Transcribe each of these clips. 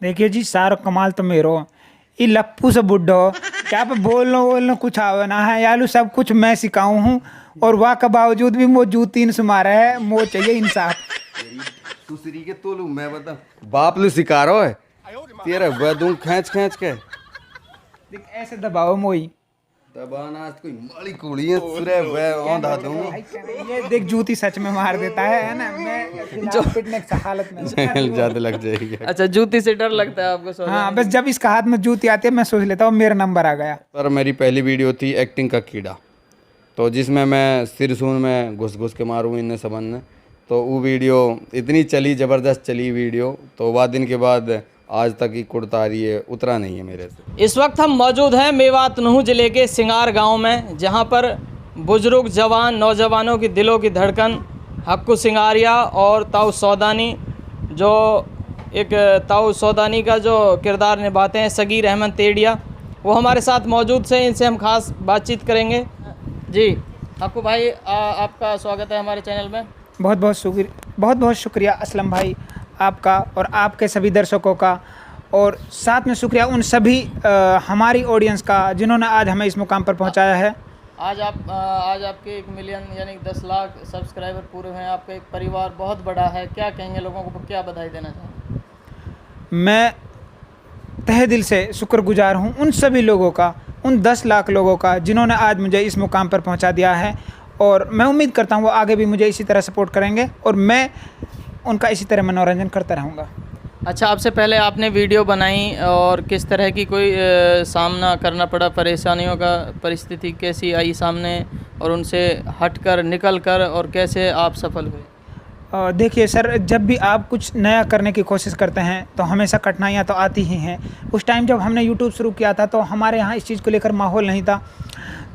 देखिए जी, सारा कमाल तो मेरो ये लप्पू से बुड्ढो क्या पे बोलना कुछ आवे ना है यालू, सब कुछ मैं सिखाऊं हूँ और वाह के बावजूद भी मो जूतीन से मारा है। मो चाहिए इंसाफ। दूसरी के तो लू मैं बता बाप लू सिखा रहा है तेरा वह दूं खींच खींच के देख ऐसे दबाओ मोई दबाना आज कोई माली कुड़ी है सुरे वह औंधा दूं ये देख जूती सच में मार देता है ना। मैं जो पिटने की हालत में ज्यादा लग जाएगी। अच्छा, जूती से डर लगता है आपको? हाँ, बस जब इसका हाथ में जूती आती है मैं सोच लेता हूँ मेरा नंबर आ गया। पर मेरी पहली वीडियो थी एक्टिंग का कीड़ा, तो जिसमें मैं सिरसून में घुस घुस के मारूँ इन्हें सबन, तो वो वीडियो इतनी चली, ज़बरदस्त चली वीडियो, तो वह दिन के बाद आज तक ही कुड़ता आ रही है, उतरा नहीं है मेरे से। इस वक्त हम मौजूद हैं मेवात नुहू ज़िले के सिंगार गांव में, जहां पर बुजुर्ग जवान नौजवानों की दिलों की धड़कन हक्कू सिंगारिया और ताऊ सौदानी, जो एक ताऊ सौदानी का जो किरदार निभाते हैं सगीर अहमद तेड़िया, वो हमारे साथ मौजूद से इनसे हम खास बातचीत करेंगे। जी हक्कू भाई, आपका स्वागत है हमारे चैनल में। बहुत बहुत शुक्रिया असलम भाई आपका और आपके सभी दर्शकों का, और साथ में शुक्रिया उन सभी हमारी ऑडियंस का जिन्होंने आज हमें इस मुकाम पर पहुंचाया है। आज आपके 1 मिलियन यानी 10 लाख सब्सक्राइबर पूरे हुए हैं, आपका एक परिवार बहुत बड़ा है, क्या कहेंगे लोगों को, क्या बधाई देना चाहेंगे? मैं तहे दिल से शुक्रगुजार हूं उन सभी लोगों का, उन 10 लाख लोगों का जिन्होंने आज मुझे इस मुकाम पर पहुंचा दिया है, और मैं उम्मीद करता हूं वो आगे भी मुझे इसी तरह सपोर्ट करेंगे और मैं उनका इसी तरह मनोरंजन करता रहूँगा। अच्छा, आपसे पहले आपने वीडियो बनाई और किस तरह की कोई सामना करना पड़ा, परेशानियों का परिस्थिति कैसी आई सामने, और उनसे हटकर निकल कर और कैसे आप सफल हुए? देखिए सर, जब भी आप कुछ नया करने की कोशिश करते हैं तो हमेशा कठिनाइयाँ तो आती ही हैं। उस टाइम जब हमने यूट्यूब शुरू किया था तो हमारे यहाँ इस चीज़ को लेकर माहौल नहीं था,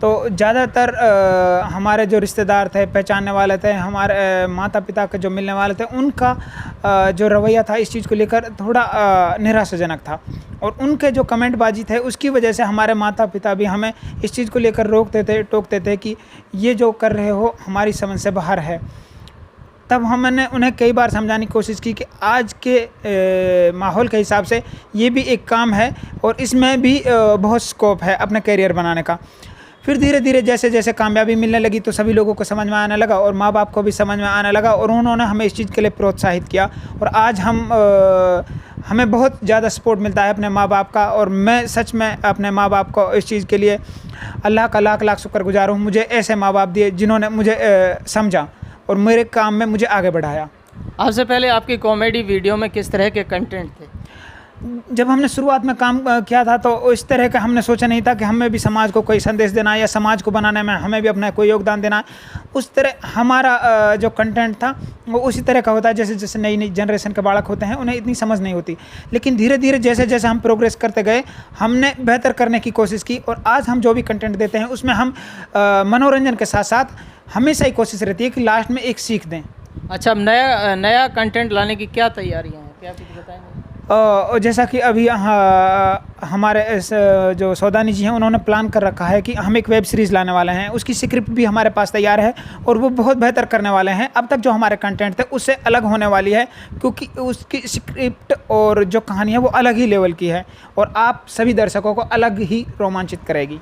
तो ज़्यादातर हमारे जो रिश्तेदार थे, पहचानने वाले थे, हमारे माता पिता के जो मिलने वाले थे, उनका जो रवैया था इस चीज़ को लेकर थोड़ा निराशाजनक था, और उनके जो कमेंटबाजी थे उसकी वजह से हमारे माता पिता भी हमें इस चीज़ को लेकर रोकते थे, टोकते थे कि ये जो कर रहे हो हमारी समझ से बाहर है। तब हमने उन्हें कई बार समझाने की कोशिश की कि आज के माहौल के हिसाब से ये भी एक काम है और इसमें भी बहुत स्कोप है अपने करियर बनाने का। फिर धीरे धीरे जैसे जैसे कामयाबी मिलने लगी तो सभी लोगों को समझ में आने लगा और माँ बाप को भी समझ में आने लगा, और उन्होंने हमें इस चीज़ के लिए प्रोत्साहित किया, और आज हमें बहुत ज़्यादा सपोर्ट मिलता है अपने माँ बाप का, और मैं सच में अपने माँ बाप को इस चीज़ के लिए अल्लाह का लाख लाख शुक्रगुजार हूँ। मुझे ऐसे माँ बाप दिए जिन्होंने मुझे समझा और मेरे काम में मुझे आगे बढ़ाया। आपसे पहले आपकी कॉमेडी वीडियो में किस तरह के कंटेंट थे? जब हमने शुरुआत में काम किया था तो इस तरह का हमने सोचा नहीं था कि हमें भी समाज को कोई संदेश देना है या समाज को बनाने में हमें भी अपना कोई योगदान देना है। उस तरह हमारा जो कंटेंट था वो उसी तरह का होता है जैसे जैसे नई जनरेशन के बालक होते हैं, उन्हें इतनी समझ नहीं होती, लेकिन धीरे धीरे जैसे जैसे हम प्रोग्रेस करते गए हमने बेहतर करने की कोशिश की, और आज हम जो भी कंटेंट देते हैं उसमें हम मनोरंजन के साथ साथ हमेशा ही कोशिश रहती है कि लास्ट में एक सीख दें। अच्छा, अब नया कंटेंट लाने की क्या तैयारियाँ हैं, क्या कुछ बताएंगे? जैसा कि अभी हमारे जो सौदानी जी हैं उन्होंने प्लान कर रखा है कि हम एक वेब सीरीज़ लाने वाले हैं, उसकी स्क्रिप्ट भी हमारे पास तैयार है और वो बहुत बेहतर करने वाले हैं। अब तक जो हमारे कंटेंट थे उससे अलग होने वाली है, क्योंकि उसकी स्क्रिप्ट और जो कहानी है वो अलग ही लेवल की है और आप सभी दर्शकों को अलग ही रोमांचित करेगी।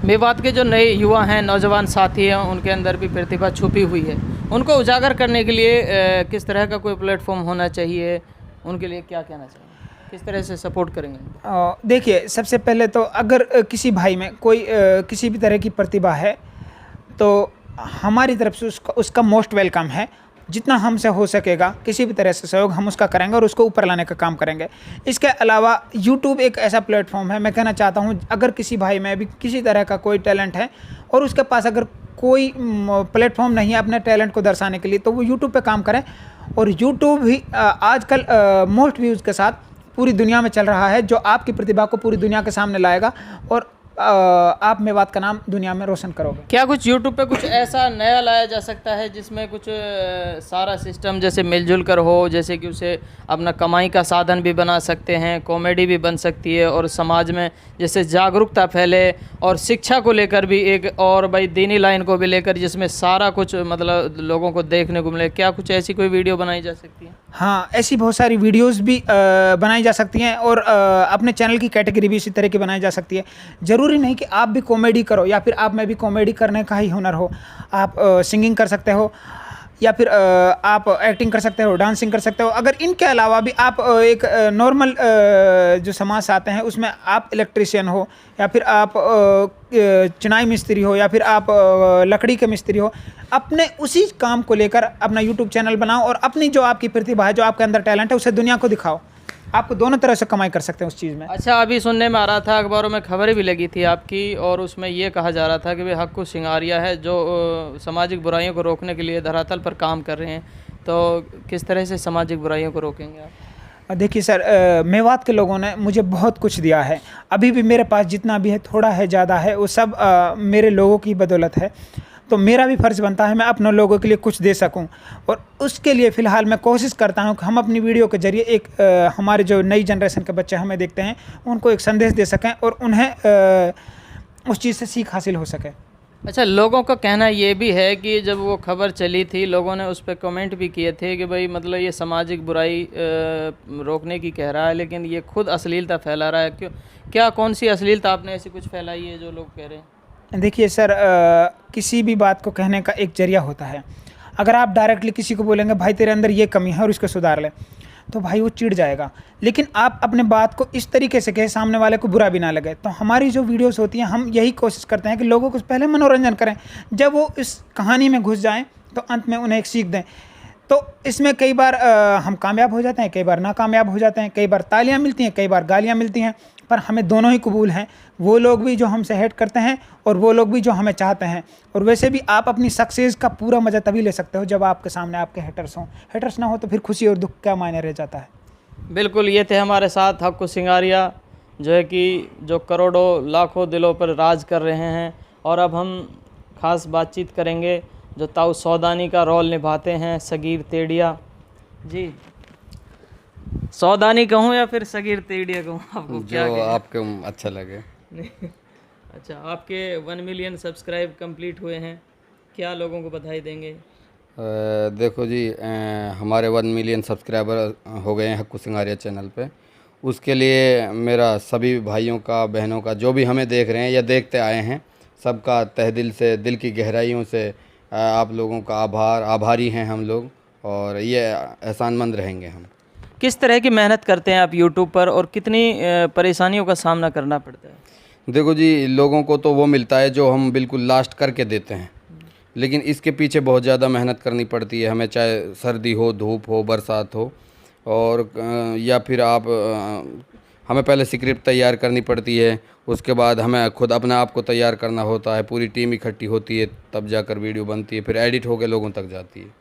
मेवात के जो नए युवा हैं, नौजवान साथी हैं, उनके अंदर भी प्रतिभा छुपी हुई है, उनको उजागर करने के लिए किस तरह का कोई प्लेटफॉर्म होना चाहिए, उनके लिए क्या कहना चाहिए, किस तरह से सपोर्ट करेंगे? देखिए, सबसे पहले तो अगर किसी भाई में कोई किसी भी तरह की प्रतिभा है तो हमारी तरफ से उसका मोस्ट वेलकम है। जितना हमसे हो सकेगा किसी भी तरह से सहयोग हम उसका करेंगे और उसको ऊपर लाने का काम करेंगे। इसके अलावा YouTube एक ऐसा प्लेटफॉर्म है, मैं कहना चाहता हूँ अगर किसी भाई में भी किसी तरह का कोई टैलेंट है और उसके पास अगर कोई प्लेटफॉर्म नहीं है अपने टैलेंट को दर्शाने के लिए, तो वो YouTube पे काम करें। और YouTube भी आजकल मोस्ट व्यूज़ के साथ पूरी दुनिया में चल रहा है, जो आपकी प्रतिभा को पूरी दुनिया के सामने लाएगा और आप मेवात का नाम दुनिया में रोशन करोगे। क्या कुछ YouTube पे कुछ ऐसा नया लाया जा सकता है जिसमें कुछ सारा सिस्टम जैसे मिलजुल कर हो, जैसे कि उसे अपना कमाई का साधन भी बना सकते हैं, कॉमेडी भी बन सकती है और समाज में जैसे जागरूकता फैले और शिक्षा को लेकर भी एक और भाई दीनी लाइन को भी लेकर जिसमें सारा कुछ मतलब लोगों को देखने को मिले, क्या कुछ ऐसी कोई वीडियो बनाई जा सकती है? हाँ, ऐसी बहुत सारी वीडियोस भी बनाई जा सकती हैं और अपने चैनल की कैटेगरी भी इसी तरह की बनाई जा सकती है। ज़रूरी नहीं कि आप भी कॉमेडी करो या फिर आप में भी कॉमेडी करने का ही हुनर हो। आप सिंगिंग कर सकते हो या फिर आप एक्टिंग कर सकते हो, डांसिंग कर सकते हो। अगर इनके अलावा भी आप एक नॉर्मल जो समाज से आते हैं उसमें आप इलेक्ट्रीशियन हो या फिर आप चिनाई मिस्त्री हो या फिर आप लकड़ी के मिस्त्री हो, अपने उसी काम को लेकर अपना यूट्यूब चैनल बनाओ और अपनी जो आपकी प्रतिभा है, जो आपके अंदर टैलेंट है, उसे दुनिया को दिखाओ। आपको दोनों तरह से कमाई कर सकते हैं उस चीज़ में। अच्छा, अभी सुनने में आ रहा था, अखबारों में खबरें भी लगी थी आपकी, और उसमें ये कहा जा रहा था कि भाई हक्कू सिंगारिया है जो सामाजिक बुराइयों को रोकने के लिए धरातल पर काम कर रहे हैं। तो किस तरह से सामाजिक बुराइयों को रोकेंगे आप? देखिए सर, मेवात के लोगों ने मुझे बहुत कुछ दिया है। अभी भी मेरे पास जितना भी है, थोड़ा है ज़्यादा है, वो सब मेरे लोगों की बदौलत है। तो मेरा भी फ़र्ज़ बनता है मैं अपने लोगों के लिए कुछ दे सकूं, और उसके लिए फ़िलहाल मैं कोशिश करता हूं कि हम अपनी वीडियो के ज़रिए एक हमारे जो नई जनरेशन के बच्चे हमें देखते हैं उनको एक संदेश दे सकें और उन्हें उस चीज़ से सीख हासिल हो सके। अच्छा, लोगों का कहना ये भी है कि जब वो खबर चली थी, लोगों ने उस पर कमेंट भी किए थे कि भाई मतलब ये सामाजिक बुराई रोकने की कह रहा है, लेकिन ये खुद अश्लीलता फैला रहा है। क्यों, क्या कौन सी अश्लीलता आपने ऐसी कुछ फैलाई है जो लोग कह रहे हैं? देखिए सर, किसी भी बात को कहने का एक जरिया होता है। अगर आप डायरेक्टली किसी को बोलेंगे भाई तेरे अंदर ये कमी है और इसको सुधार ले, तो भाई वो चिढ़ जाएगा। लेकिन आप अपने बात को इस तरीके से कहें सामने वाले को बुरा भी ना लगे। तो हमारी जो वीडियोस होती हैं, हम यही कोशिश करते हैं कि लोगों को पहले मनोरंजन करें, जब वो इस कहानी में घुस जाएं तो अंत में उन्हें एक सीख दें। तो इसमें कई बार हम कामयाब हो जाते हैं, कई बार नाकामयाब हो जाते हैं, कई बार तालियां मिलती हैं, कई बार गालियां मिलती हैं, पर हमें दोनों ही कबूल हैं। वो लोग भी जो हमसे हेट करते हैं और वो लोग भी जो हमें चाहते हैं। और वैसे भी आप अपनी सक्सेस का पूरा मज़ा तभी ले सकते हो जब आपके सामने आपके हेटर्स हों। हेटर्स ना हो तो फिर खुशी और दुख क्या मायने रह जाता है। बिल्कुल, ये थे हमारे साथ हक्कू सिंगारिया, जो है कि जो करोड़ों लाखों दिलों पर राज कर रहे हैं। और अब हम ख़ास बातचीत करेंगे जो ताऊ सौदानी का रोल निभाते हैं, सगीर तेड़िया जी। सौदानी कहूँ या फिर सगीर तेड़िया कहूँ, आपको क्या जो आपको अच्छा लगे। अच्छा, आपके 1 मिलियन सब्सक्राइब कंप्लीट हुए हैं, क्या लोगों को बधाई देंगे? देखो जी, हमारे 1 मिलियन सब्सक्राइबर हो गए हैं हक्कू सिंगारिया चैनल पे। उसके लिए मेरा सभी भाइयों का, बहनों का, जो भी हमें देख रहे हैं या देखते आए हैं, सबका तहे दिल से, दिल की गहराइयों से आप लोगों का आभारी हैं हम लोग, और ये एहसानमंद रहेंगे हम। किस तरह की मेहनत करते हैं आप यूट्यूब पर और कितनी परेशानियों का सामना करना पड़ता है? देखो जी, लोगों को तो वो मिलता है जो हम बिल्कुल लास्ट करके देते हैं, लेकिन इसके पीछे बहुत ज़्यादा मेहनत करनी पड़ती है हमें, चाहे सर्दी हो, धूप हो, बरसात हो, और या फिर आप हमें पहले स्क्रिप्ट तैयार करनी पड़ती है, उसके बाद हमें खुद अपने आप को तैयार करना होता है, पूरी टीम इकट्ठी होती है, तब जाकर वीडियो बनती है, फिर एडिट होकर लोगों तक जाती है।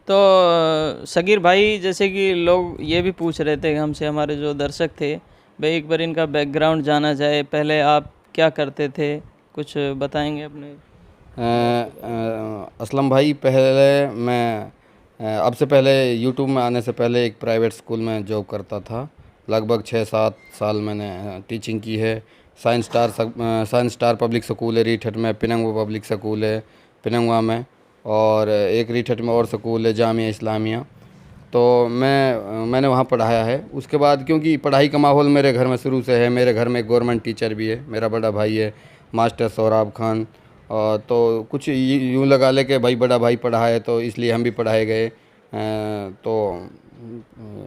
तो सगीर भाई, जैसे कि लोग ये भी पूछ रहे थे हमसे, हमारे जो दर्शक थे, भाई एक बार इनका बैकग्राउंड जाना जाए, पहले आप क्या करते थे, कुछ बताएंगे अपने? असलम भाई, पहले मैं अब से पहले यूट्यूब में आने से पहले एक प्राइवेट स्कूल में जॉब करता था। लगभग 6-7 साल मैंने टीचिंग की है। साइंस स्टार पब्लिक स्कूल है रीठट में, पिनंगवा पब्लिक स्कूल है पिनंगवा में, और एक रीठट में और स्कूल है जामिया इस्लामिया। तो मैंने वहाँ पढ़ाया है। उसके बाद क्योंकि पढ़ाई का माहौल मेरे घर में शुरू से है, मेरे घर में एक गवर्नमेंट टीचर भी है, मेरा बड़ा भाई है मास्टर सोहराब खान, तो कुछ यूँ लगा ले कि भाई बड़ा भाई पढ़ा है तो इसलिए हम भी पढ़ाए गए। तो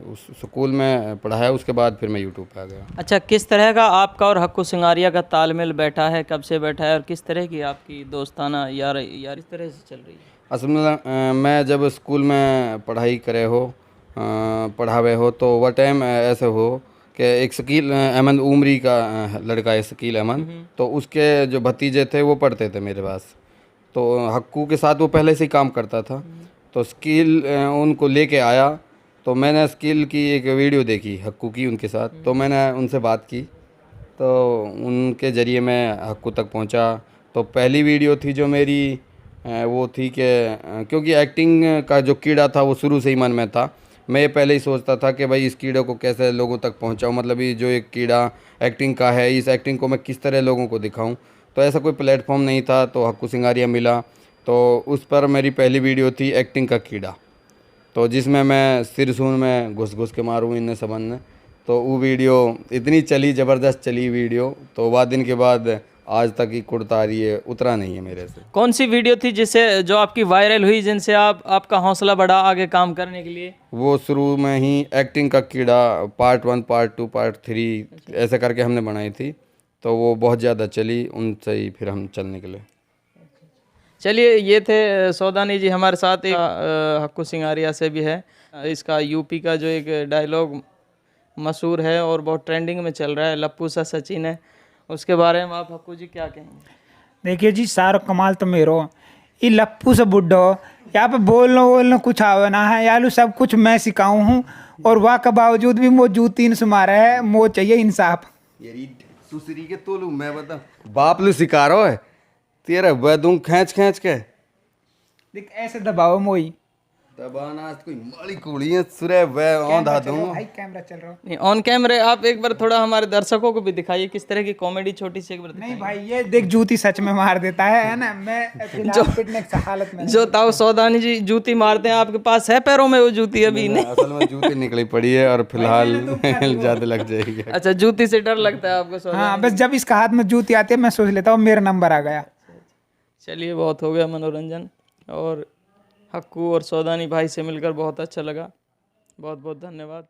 उस स्कूल में पढ़ाया, उसके बाद फिर मैं यूट्यूब पे आ गया। अच्छा, किस तरह का आपका और हक्कू सिंगारिया का तालमेल बैठा है, कब से बैठा है, और किस तरह की आपकी दोस्ताना यार इस तरह से चल रही है? असल में मैं जब स्कूल में पढ़ाई पढ़ावे हो तो वह टाइम ऐसे हो कि एक शकील अहमद उमरी का लड़का है, शकील अहमद, तो उसके जो भतीजे थे वो पढ़ते थे मेरे पास। तो हक्कू के साथ वो पहले से ही काम करता था, तो शकील उनको लेके आया, तो मैंने शकील की एक वीडियो देखी हक्कू की उनके साथ, तो मैंने उनसे बात की, तो उनके ज़रिए मैं हक्कू तक पहुंचा। तो पहली वीडियो थी जो मेरी वो थी कि क्योंकि एक्टिंग का जो कीड़ा था वो शुरू से ही मन में था। मैं ये पहले ही सोचता था कि भाई इस कीड़े को कैसे लोगों तक पहुंचाऊं, मतलब ये जो एक कीड़ा एक्टिंग का है, इस एक्टिंग को मैं किस तरह लोगों को दिखाऊं। तो ऐसा कोई प्लेटफॉर्म नहीं था, तो हक्कू सिंगारिया मिला, तो उस पर मेरी पहली वीडियो थी एक्टिंग का कीड़ा। तो जिसमें मैं सिर सून में घुस घुस के मारूँ इन सबन ने, तो वो वीडियो इतनी चली, ज़बरदस्त चली वीडियो, तो वह दिन के बाद आज तक ही कुर्ता आ रही है, उतरा नहीं है मेरे से। कौन सी वीडियो थी जिससे जो आपकी वायरल हुई, जिनसे आपका हौसला बढ़ा आगे काम करने के लिए? वो शुरू में ही एक्टिंग का कीड़ा पार्ट 1, पार्ट 2, पार्ट 3 ऐसे करके हमने बनाई थी, तो वो बहुत ज़्यादा चली, उनसे ही फिर हम चलने के लिए। चलिए, ये थे सौदानी जी हमारे साथ। एक हक्कू सिंगारिया से भी है। इसका यूपी का जो एक डायलॉग मशहूर है और बहुत ट्रेंडिंग में चल रहा है, लप्पू सा सचिन है, उसके बारे में आप हक्कू जी क्या कहेंगे? देखिए जी, सारो कमाल तो मेरो, ये लप्पू से बुड्ढो यहाँ पे बोलना कुछ आवे ना है यालू, सब कुछ मैं सिखाऊं हूँ, और वाह के बावजूद भी मो जूतीन से मारा है, मो चाहिए इंसाफ। यारी सुसरी के तोलू मैं बता बाप लू सिकारो है तेरा वह दूं खींच खींच के देख ऐसे दबाओ मोई दबाना कोई माली कुड़ी है सुरे वह औंधा दूं। भाई कैमरा चल रहा नहीं, ऑन कैमरे आप एक बार थोड़ा हमारे दर्शकों को भी दिखाइए किस तरह की कॉमेडी छोटी सी एक बार नहीं भाई, ये देख जूती सच में मार देता है ना। मैं फिलहाल फिटनेस की हालत में जो ताऊ सौदानी जी जूती मारते हैं, आपके पास है पैरों में वो जूती? अभी नहीं। असल में जूती निकली पड़ी है और फिलहाल ज्यादा लग जाएगी। अच्छा, जूती से डर लगता है आपको सौदानी? हाँ, बस जब इसका हाथ में जूती आती है मैं सोच लेता हूँ मेरा नंबर आ गया। चलिए, बहुत हो गया मनोरंजन, और हक्कू और सौदानी भाई से मिलकर बहुत अच्छा लगा। बहुत बहुत धन्यवाद।